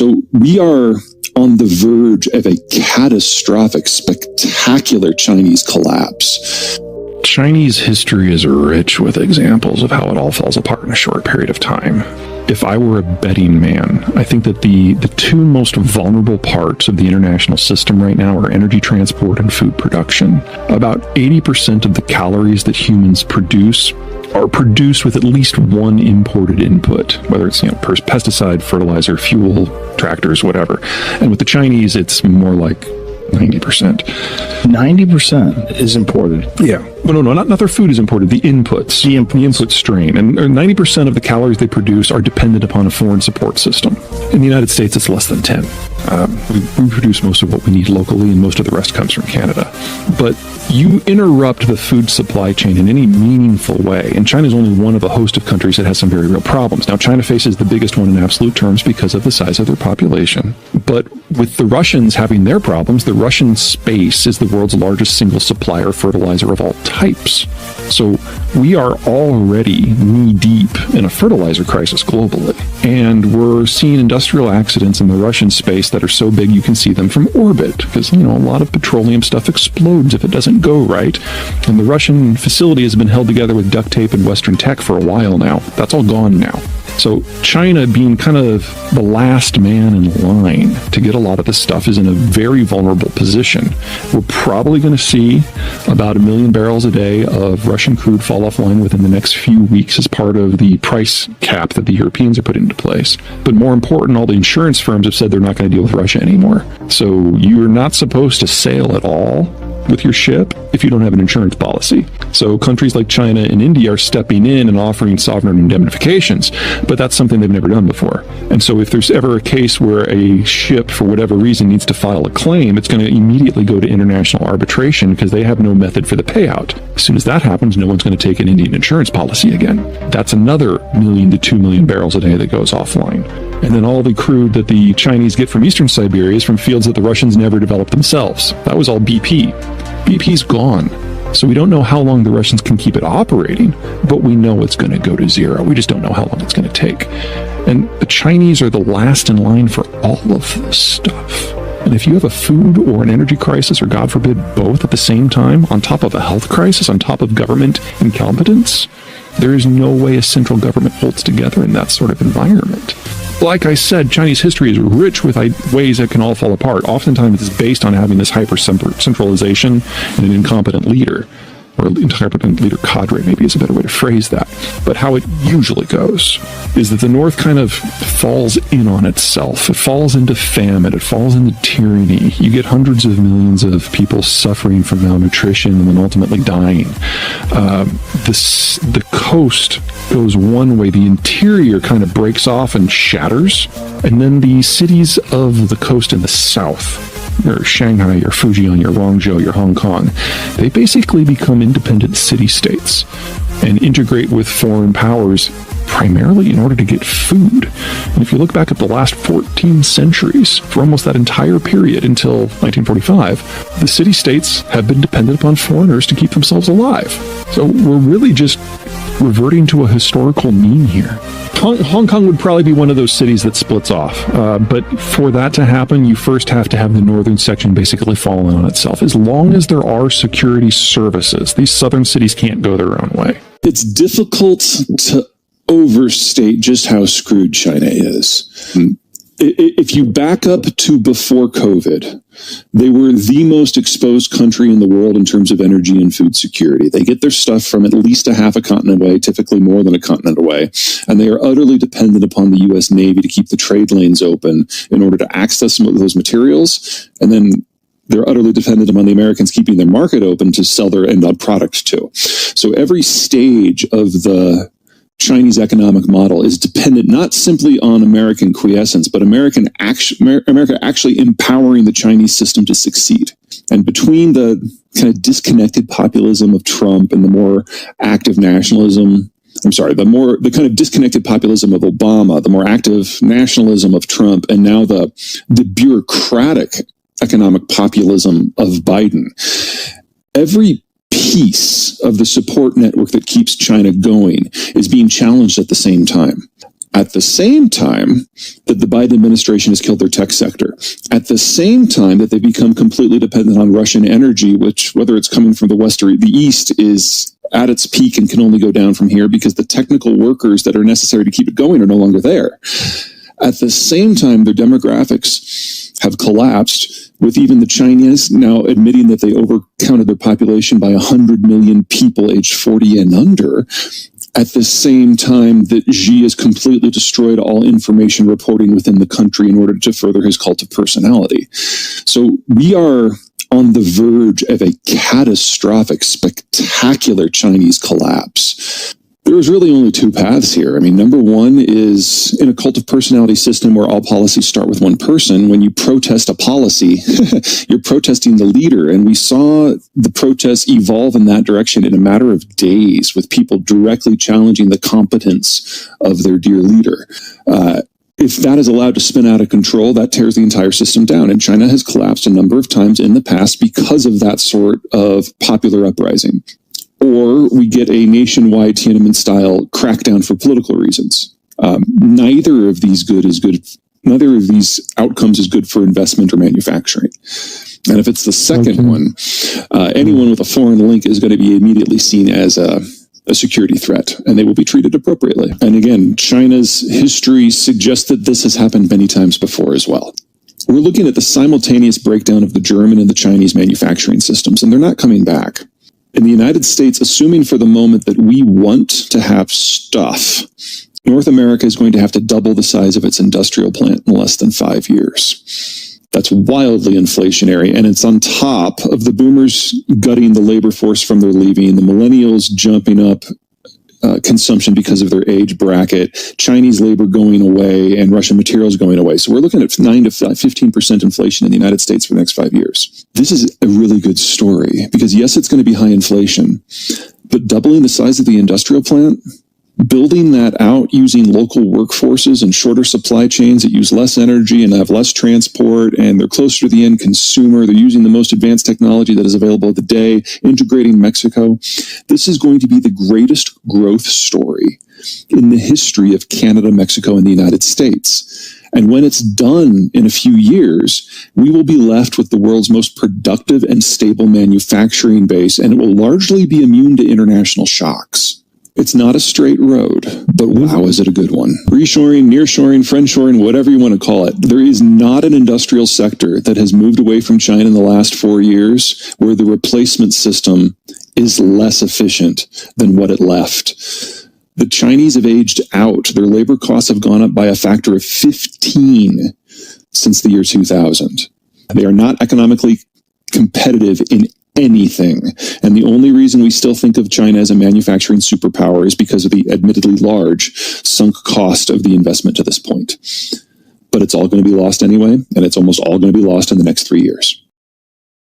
So we are on the verge of a catastrophic, spectacular Chinese collapse. Chinese history is rich with examples of how it all falls apart in a short period of time. If I were a betting man, I think that the two most vulnerable parts of the international system right now are energy transport and food production. About 80% of the calories that humans produce are produced with at least one imported input, whether it's pesticide, fertilizer, fuel, tractors, whatever. And with the Chinese, it's more like 90%. 90% is imported. Yeah. Well, no, not their food is imported. The inputs. The input strain. And 90% of the calories they produce are dependent upon a foreign support system. In the United States, it's less than 10. We produce most of what we need locally, and most of the rest comes from Canada. But you interrupt the food supply chain in any meaningful way, and China is only one of a host of countries that has some very real problems. Now, China faces the biggest one in absolute terms because of the size of their population. But with the Russians having their problems, the Russian space is the world's largest single supplier of fertilizer of all types. So we are already knee-deep in a fertilizer crisis globally. And we're seeing industrial accidents in the Russian space that are so big you can see them from orbit, because, a lot of petroleum stuff explodes if it doesn't go right. And the Russian facility has been held together with duct tape and Western tech for a while now. That's all gone now. So China, being kind of the last man in line to get a lot of this stuff, is in a very vulnerable position. We're probably going to see about 1 million barrels a day of Russian crude fall offline within the next few weeks as part of the price cap that the Europeans are putting into place. But more important, all the insurance firms have said they're not going to deal with Russia anymore. So you're not supposed to sail at all with your ship if you don't have an insurance policy. So countries like China and India are stepping in and offering sovereign indemnifications, but that's something they've never done before. And so if there's ever a case where a ship, for whatever reason, needs to file a claim, it's going to immediately go to international arbitration because they have no method for the payout. As soon as that happens, no one's going to take an Indian insurance policy again. That's another 1 million to 2 million barrels a day that goes offline. And then all the crude that the Chinese get from eastern Siberia is from fields that the Russians never developed themselves. That was all BP. BP's gone. So we don't know how long the Russians can keep it operating, but we know it's going to go to zero. We just don't know how long it's going to take. And the Chinese are the last in line for all of this stuff. And if you have a food or an energy crisis, or God forbid, both at the same time, on top of a health crisis, on top of government incompetence, there is no way a central government holds together in that sort of environment. Like I said, Chinese history is rich with ways that can all fall apart. Oftentimes it's based on having this hyper-centralization and an incompetent leader, or incompetent leader cadre, maybe is a better way to phrase that. But how it usually goes is that the North kind of falls in on itself. It falls into famine. It falls into tyranny. You get hundreds of millions of people suffering from malnutrition and then ultimately dying. The coast goes one way. The interior kind of breaks off and shatters. And then the cities of the coast in the south, your Shanghai, your Fujian, your Guangzhou, your Hong Kong, they basically become independent city-states and integrate with foreign powers primarily in order to get food. And if you look back at the last 14 centuries, for almost that entire period until 1945, the city-states have been dependent upon foreigners to keep themselves alive. So we're really just reverting to a historical mean here. Hong Kong would probably be one of those cities that splits off. But for that to happen, you first have to have the northern section basically fall in on itself. As long as there are security services, these southern cities can't go their own way. It's difficult to overstate just how screwed China is. If you back up to before COVID, they were the most exposed country in the world in terms of energy and food security. They get their stuff from at least a half a continent away, typically more than a continent away, and they are utterly dependent upon the U.S. Navy to keep the trade lanes open in order to access some of those materials, and then they're utterly dependent upon the Americans keeping their market open to sell their end product to. So every stage of the Chinese economic model is dependent not simply on American quiescence, but America actually empowering the Chinese system to succeed. And between the kind of disconnected populism of Trump and the more active nationalism, the kind of disconnected populism of Obama, the more active nationalism of Trump, and now the bureaucratic economic populism of Biden, every piece of the support network that keeps China going is being challenged at the same time. At the same time that the Biden administration has killed their tech sector, at the same time that they've become completely dependent on Russian energy, which, whether it's coming from the West or the East, is at its peak and can only go down from here because the technical workers that are necessary to keep it going are no longer there. At the same time, their demographics have collapsed, with even the Chinese now admitting that they overcounted their population by 100 million people aged 40 and under. At the same time that Xi has completely destroyed all information reporting within the country in order to further his cult of personality. So we are on the verge of a catastrophic, spectacular Chinese collapse. There's really only two paths here. I mean, number one is in a cult of personality system where all policies start with one person. When you protest a policy, you're protesting the leader. And we saw the protests evolve in that direction in a matter of days, with people directly challenging the competence of their dear leader. If that is allowed to spin out of control, that tears the entire system down. And China has collapsed a number of times in the past because of that sort of popular uprising. Or we get a nationwide Tiananmen-style crackdown for political reasons. Neither of these outcomes is good for investment or manufacturing. And if it's the second one, anyone with a foreign link is going to be immediately seen as a security threat, and they will be treated appropriately. And again, China's history suggests that this has happened many times before as well. We're looking at the simultaneous breakdown of the German and the Chinese manufacturing systems, and they're not coming back. In the United States, assuming for the moment that we want to have stuff, North America is going to have to double the size of its industrial plant in less than 5 years. That's wildly inflationary, and it's on top of the boomers gutting the labor force from their leaving, the millennials jumping up consumption because of their age bracket, Chinese labor going away, and Russian materials going away. So we're looking at 9 to 15% inflation in the United States for the next 5 years. This is a really good story because, yes, it's going to be high inflation, but doubling the size of the industrial plant, building that out using local workforces and shorter supply chains that use less energy and have less transport, and they're closer to the end consumer. They're using the most advanced technology that is available today, integrating Mexico. This is going to be the greatest growth story in the history of Canada, Mexico, and the United States. And when it's done in a few years, we will be left with the world's most productive and stable manufacturing base, and it will largely be immune to international shocks. It's not a straight road, but wow, is it a good one. Reshoring, nearshoring, friendshoring, whatever you want to call it. There is not an industrial sector that has moved away from China in the last 4 years where the replacement system is less efficient than what it left. The Chinese have aged out. Their labor costs have gone up by a factor of 15 since the year 2000. They are not economically competitive in anything. And the only reason we still think of China as a manufacturing superpower is because of the admittedly large sunk cost of the investment to this point. But it's all going to be lost anyway, and it's almost all going to be lost in the next 3 years.